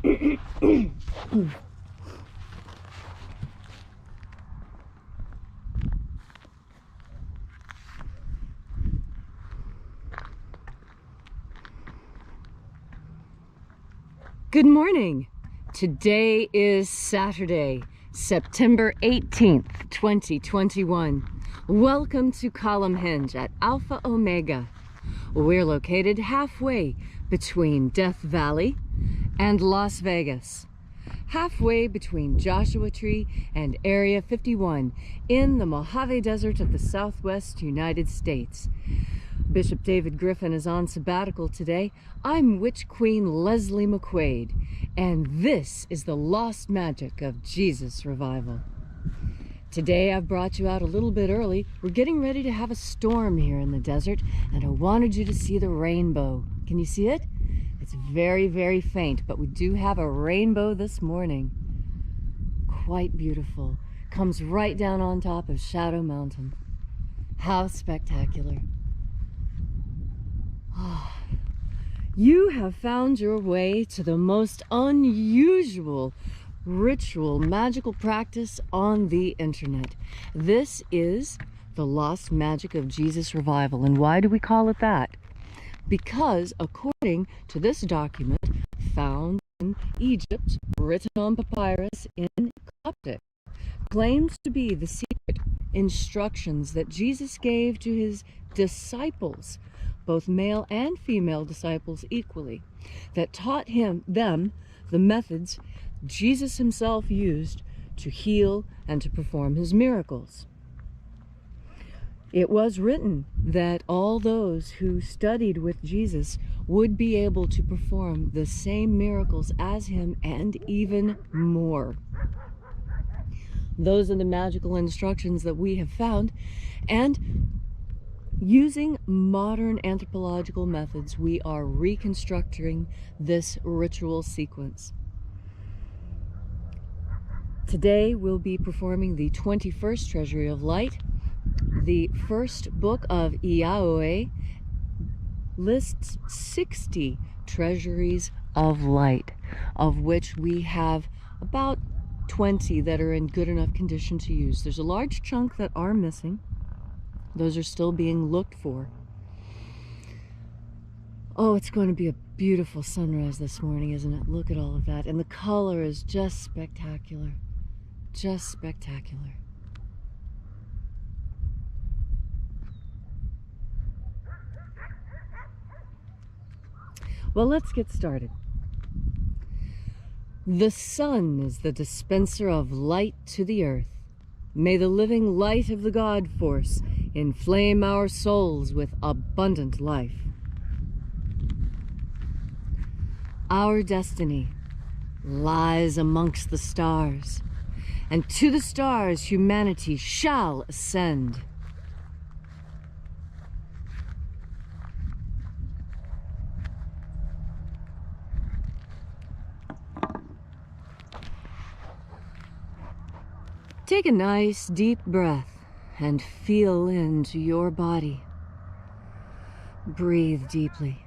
Good morning. Today is Saturday, September 18th, 2021. Welcome to Column Hinge at Alpha Omega. We're located halfway between Death Valley and Las Vegas. Halfway between Joshua Tree and Area 51 in the Mojave Desert of the Southwest United States. Bishop David Griffin is on sabbatical today. I'm Witch Queen Leslie McQuade, and this is the Lost Magic of Jesus Revival. Today I've brought you out a little bit early. We're getting ready to have a storm here in the desert, and I wanted you to see the rainbow. Can you see it? It's very, very faint, but we do have a rainbow this morning. Quite beautiful. Comes right down on top of Shadow Mountain. How spectacular. You have found your way to the most unusual ritual, magical practice on the internet. This is the Lost Magic of Jesus Revival. And why do we call it that? Because according to this document found in Egypt, written on papyrus in Coptic, claims to be the secret instructions that Jesus gave to his disciples, both male and female disciples equally, that taught them the methods Jesus himself used to heal and to perform his miracles. It was written that all those who studied with Jesus would be able to perform the same miracles as him and even more. Those are the magical instructions that we have found, and using modern anthropological methods, we are reconstructing this ritual sequence. Today we'll be performing the 21st Treasury of Light. The first book of Iaoe lists 60 treasuries of light, of which we have about 20 that are in good enough condition to use. There's a large chunk that are missing. Those are still being looked for. Oh, it's going to be a beautiful sunrise this morning, isn't it? Look at all of that. And the color is just spectacular. Just spectacular. Well, let's get started. The sun is the dispenser of light to the earth. May the living light of the God force inflame our souls with abundant life. Our destiny lies amongst the stars, and to the stars humanity shall ascend. Take a nice deep breath and feel into your body. Breathe deeply.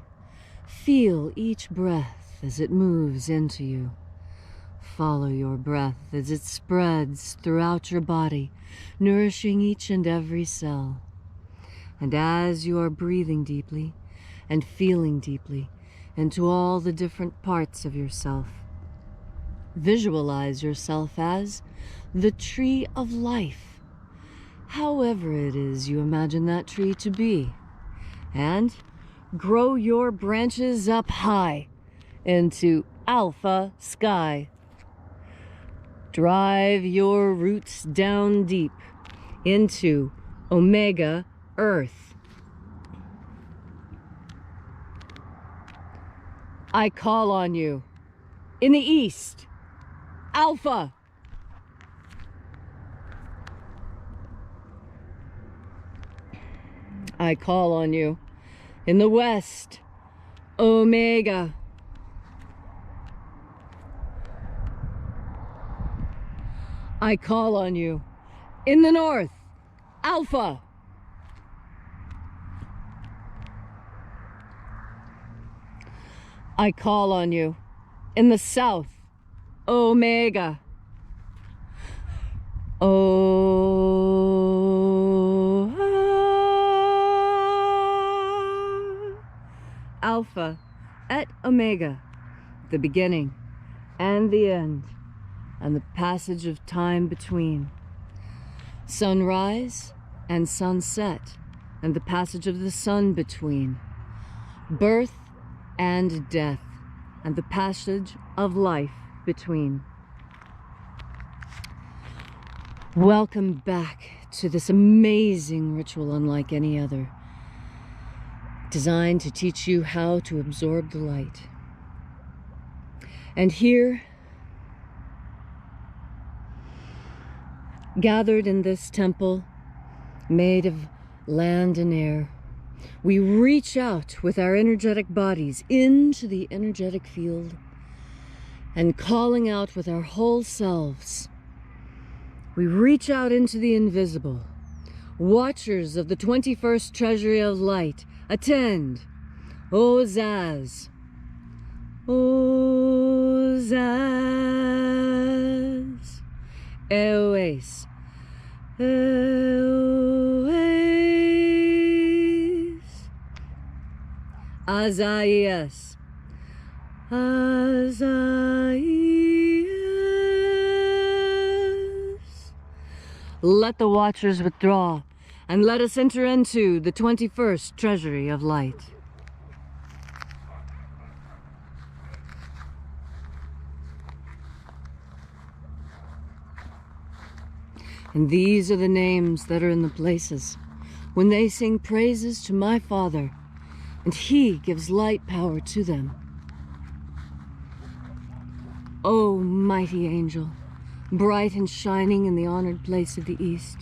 Feel each breath as it moves into you. Follow your breath as it spreads throughout your body, nourishing each and every cell. And as you are breathing deeply and feeling deeply into all the different parts of yourself, visualize yourself as the tree of life, however it is you imagine that tree to be, and grow your branches up high into alpha sky. Drive your roots down deep into omega earth. I call on you in the east, alpha. I call on you in the west, omega. I call on you in the north, alpha. I call on you In the south, Omega. Alpha et Omega, the beginning and the end, and the passage of time between. Sunrise and sunset, and the passage of the sun between. Birth and death, and the passage of life between. Welcome back to this amazing ritual unlike any other, designed to teach you how to absorb the light. And here, gathered in this temple made of land and air, we reach out with our energetic bodies into the energetic field and calling out with our whole selves. We reach out into the invisible. Watchers of the 21st treasury of light, attend. O Zaz. O Zaz. Eoes. Eoes. Azaias. Azaias. Let the watchers withdraw, and let us enter into the 21st treasury of light. And these are the names that are in the places when they sing praises to my Father, and He gives light power to them. O mighty angel, bright and shining in the honored place of the East,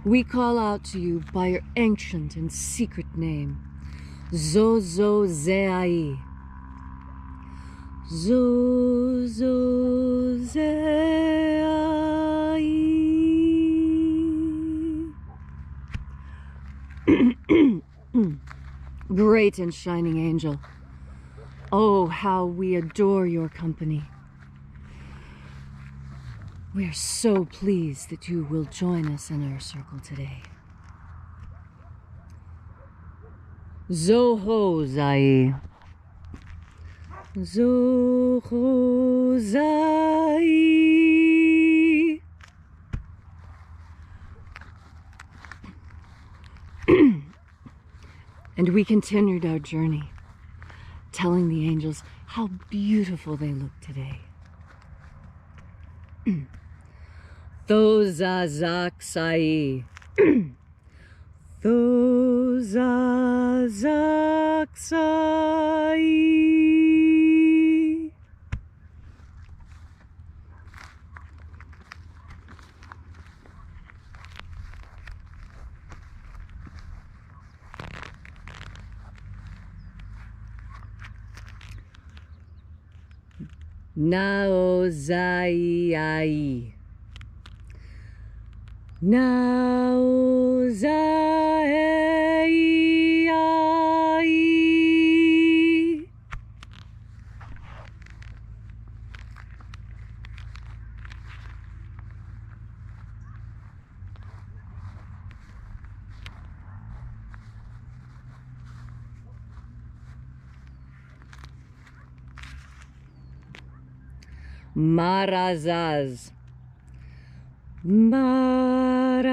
we call out to you by your ancient and secret name, Zozozei. Zozozei. Great and shining angel, oh, how we adore your company. We are so pleased that you will join us in our circle today. Zohozai. Zohozai. And we continued our journey, telling the angels how beautiful they look today. Thozazaksai. Thozazaksai. Naozai. Naozai. Marazaz. Marazaz.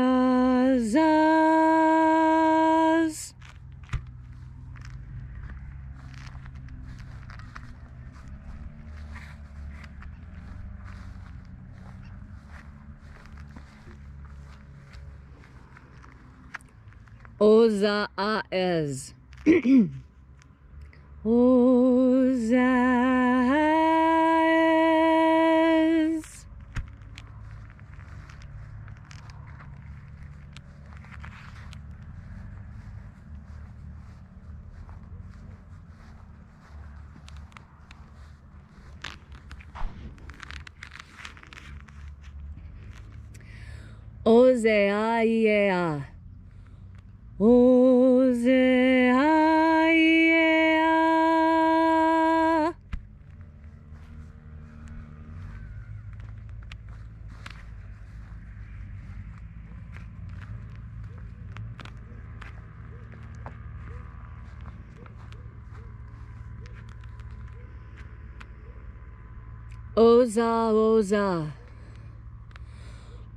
Ozaaz. Ozaaz. Ozeaiea. Ozeaiea. Oza, Oza.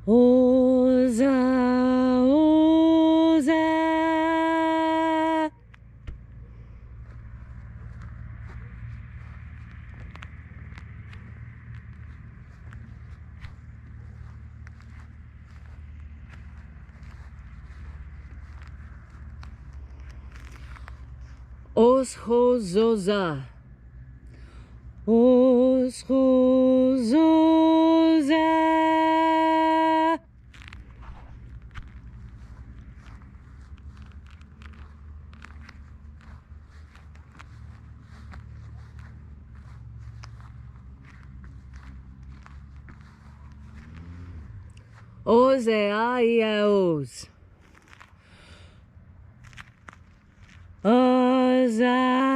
Oza, Oza. Oshozoza. Oshozoza. Ozeaiaos. Ozeaiaos.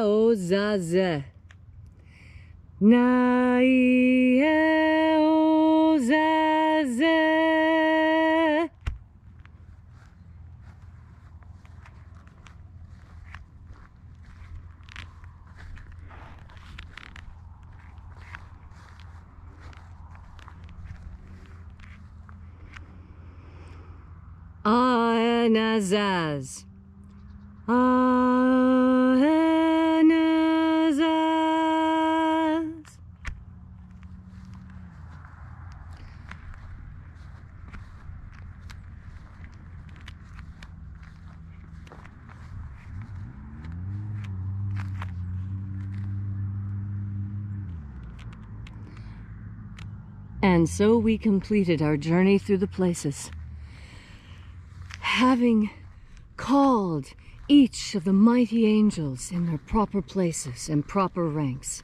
Naieozaze. Naieozaze. Aenazaz. Aenazaz. And so we completed our journey through the places, having called each of the mighty angels in their proper places and proper ranks,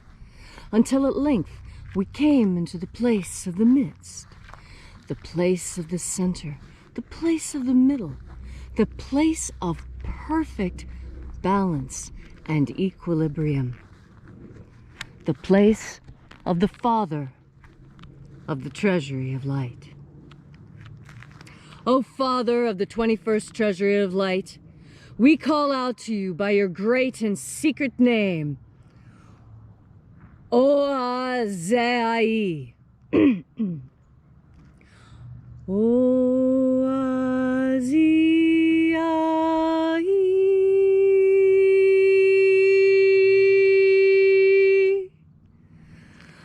until at length we came into the place of the midst, the place of the center, the place of the middle, the place of perfect balance and equilibrium, the place of the Father of the treasury of light. O Father of the 21st treasury of light, we call out to you by your great and secret name, Oazai. Oazai.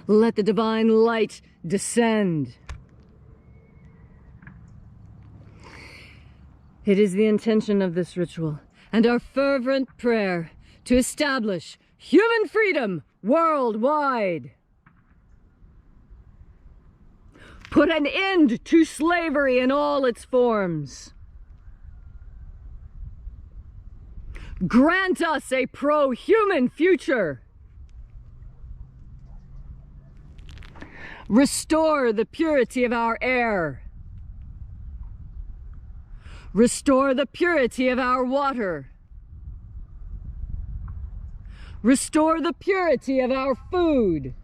Let the divine light descend. It is the intention of this ritual and our fervent prayer to establish human freedom worldwide. Put an end to slavery in all its forms. Grant us a pro-human future. Restore the purity of our air. Restore the purity of our water. Restore the purity of our food.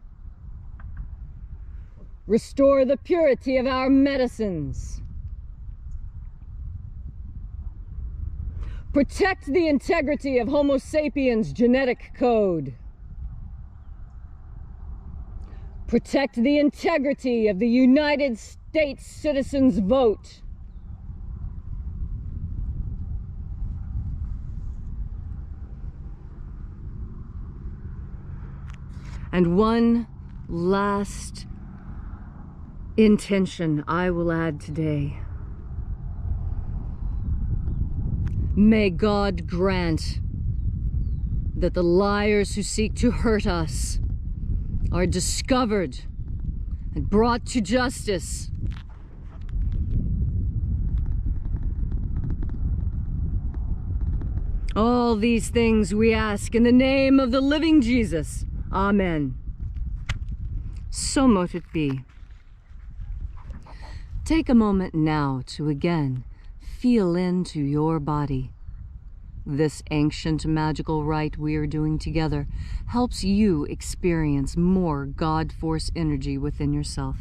Restore the purity of our medicines. Protect the integrity of Homo sapiens' genetic code. Protect the integrity of the United States citizens' vote. And one last intention I will add today. May God grant that the liars who seek to hurt us are discovered and brought to justice. All these things we ask in the name of the living Jesus. Amen. So mote it be. Take a moment now to again feel into your body. This ancient magical rite we are doing together helps you experience more God Force energy within yourself.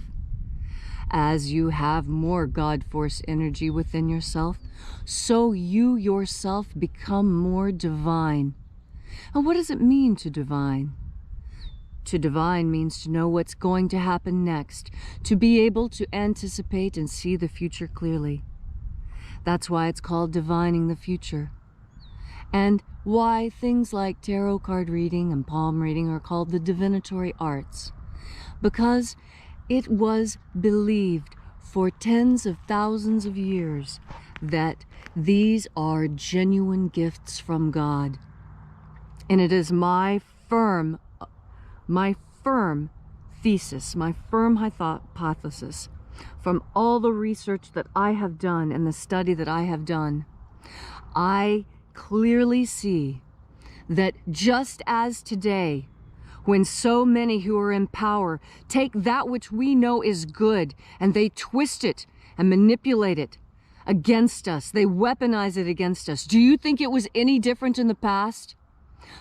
As you have more God Force energy within yourself, so you yourself become more divine. And what does it mean to divine? To divine means to know what's going to happen next, to be able to anticipate and see the future clearly. That's why it's called divining the future. And why things like tarot card reading and palm reading are called the divinatory arts. Because it was believed for tens of thousands of years that these are genuine gifts from God. And it is my firm thesis, my firm hypothesis, from all the research that I have done and the study that I have done, I clearly see that just as today, when so many who are in power take that which we know is good and they twist it and manipulate it against us, they weaponize it against us. Do you think it was any different in the past?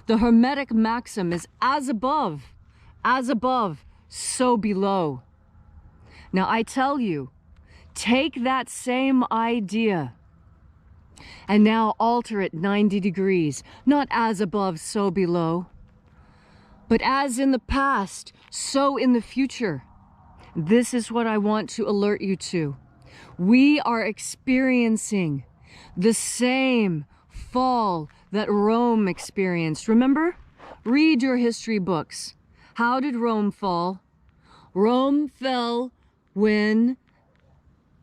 The Hermetic maxim is as above, so below. Now I tell you, take that same idea and now alter it 90 degrees, not as above, so below, but as in the past, so in the future. This is what I want to alert you to. We are experiencing the same fall that Rome experienced. Remember? Read your history books. How did Rome fall? Rome fell when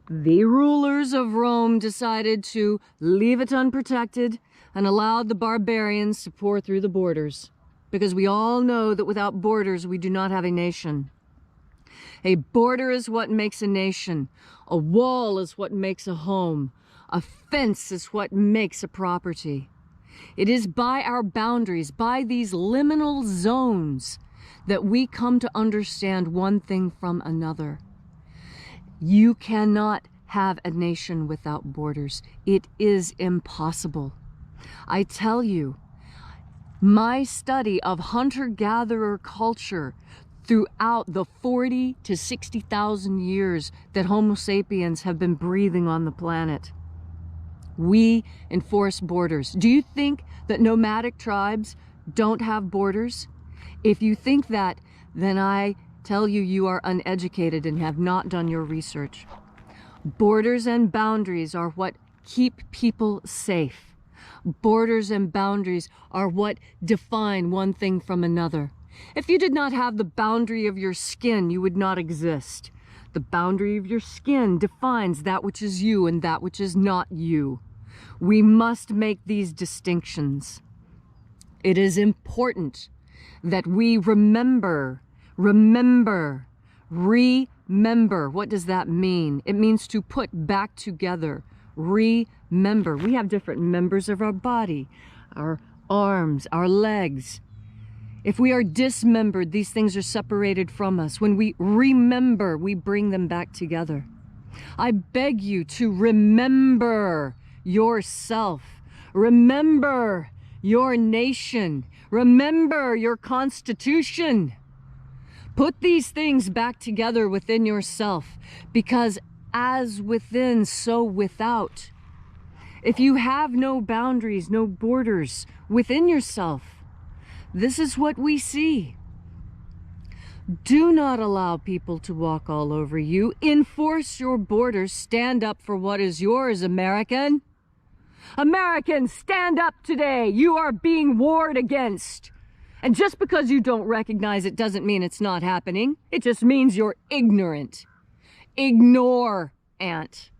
the rulers of Rome decided to leave it unprotected and allowed the barbarians to pour through the borders. Because we all know that without borders, we do not have a nation. A border is what makes a nation. A wall is what makes a home. A fence is what makes a property. It is by our boundaries, by these liminal zones, that we come to understand one thing from another. You cannot have a nation without borders. It is impossible. I tell you, my study of hunter-gatherer culture throughout the 40 to 60,000 years that Homo sapiens have been breathing on the planet, we enforce borders. Do you think that nomadic tribes don't have borders? If you think that, then I tell you, you are uneducated and have not done your research. Borders and boundaries are what keep people safe. Borders and boundaries are what define one thing from another. If you did not have the boundary of your skin, you would not exist. The boundary of your skin defines that which is you and that which is not you. We must make these distinctions. It is important that we remember. What does that mean? It means to put back together. Remember. We have different members of our body, our arms, our legs. If we are dismembered, these things are separated from us. When we remember, we bring them back together. I beg you to remember yourself. Remember your nation. Remember your constitution. Put these things back together within yourself, because as within, so without. If you have no boundaries, no borders within yourself, this is what we see. Do not allow people to walk all over you. Enforce your borders. Stand up for what is yours, American. Americans, stand up today. You are being warred against. And just because you don't recognize it doesn't mean it's not happening. It just means you're ignorant. Ignore, Ant.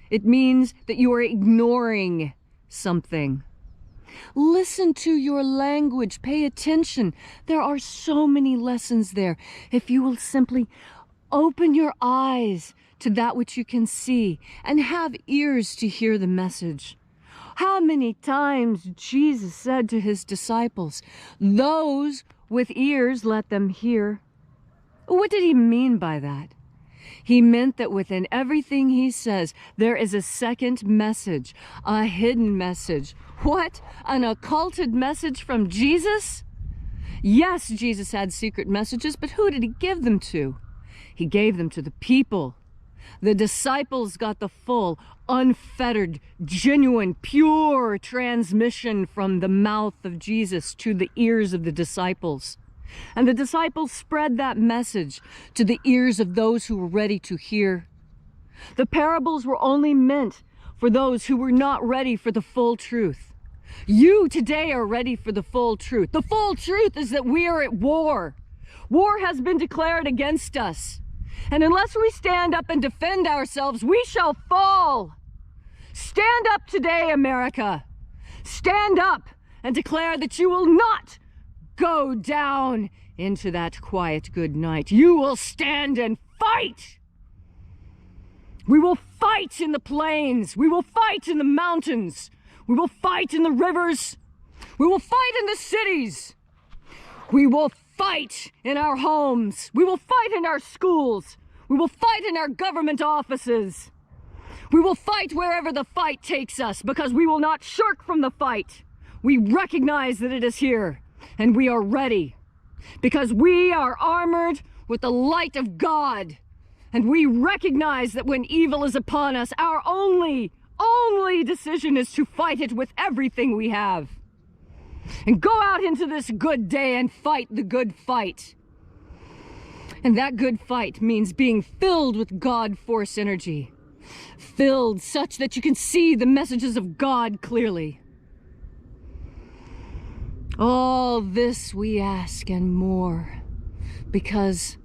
It means that you are ignoring something. Listen to your language. Pay attention. There are so many lessons there. If you will simply open your eyes to that which you can see and have ears to hear the message. How many times Jesus said to his disciples, "Those with ears, let them hear." What did he mean by that? He meant that within everything he says, there is a second message, a hidden message. What? An occulted message from Jesus? Yes, Jesus had secret messages, but who did he give them to? He gave them to the people. The disciples got the full, unfettered, genuine, pure transmission from the mouth of Jesus to the ears of the disciples. And the disciples spread that message to the ears of those who were ready to hear. The parables were only meant for those who were not ready for the full truth. You today are ready for the full truth. The full truth is that we are at war. War has been declared against us. And unless we stand up and defend ourselves, we shall fall. Stand up today, America. Stand up and declare that you will not go down into that quiet good night. You will stand and fight. We will fight in the plains. We will fight in the mountains. We will fight in the rivers. We will fight in the cities. We will fight in our homes. We will fight in our schools. We will fight in our government offices. We will fight wherever the fight takes us, because we will not shirk from the fight. We recognize that it is here, and we are ready, because we are armored with the light of God. And we recognize that when evil is upon us, our only decision is to fight it with everything we have. And go out into this good day and fight the good fight. And that good fight means being filled with God force energy. Filled such that you can see the messages of God clearly. All this we ask and more, because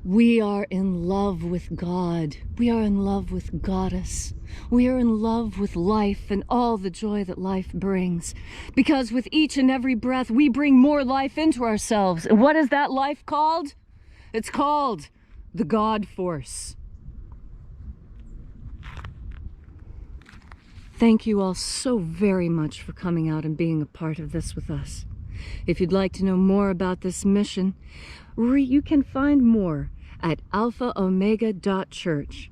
we are in love with God. We are in love with Goddess. We are in love with life and all the joy that life brings. Because with each and every breath, we bring more life into ourselves. And what is that life called? It's called the God force. Thank you all so very much for coming out and being a part of this with us. If you'd like to know more about this mission, you can find more at alphaomega.church.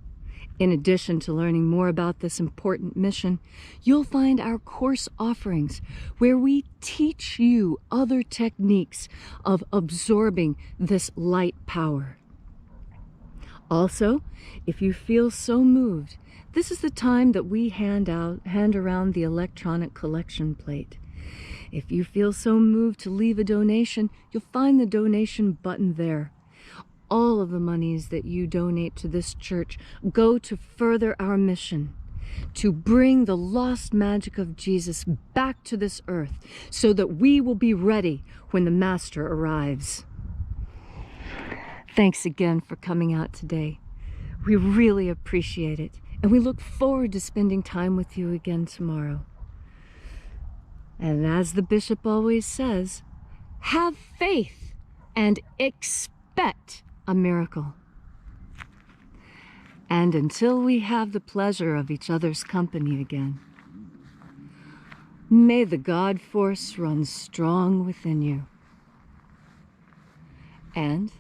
In addition to learning more about this important mission, you'll find our course offerings where we teach you other techniques of absorbing this light power. Also, if you feel so moved, this is the time that we hand around the electronic collection plate. If you feel so moved to leave a donation, you'll find the donation button there. All of the monies that you donate to this church go to further our mission, to bring the lost magic of Jesus back to this earth so that we will be ready when the Master arrives. Thanks again for coming out today. We really appreciate it, and we look forward to spending time with you again tomorrow. And as the bishop always says, have faith and expect a miracle. And until we have the pleasure of each other's company again, may the God force run strong within you. And,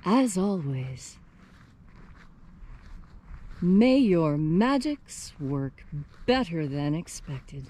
as always, may your magics work better than expected.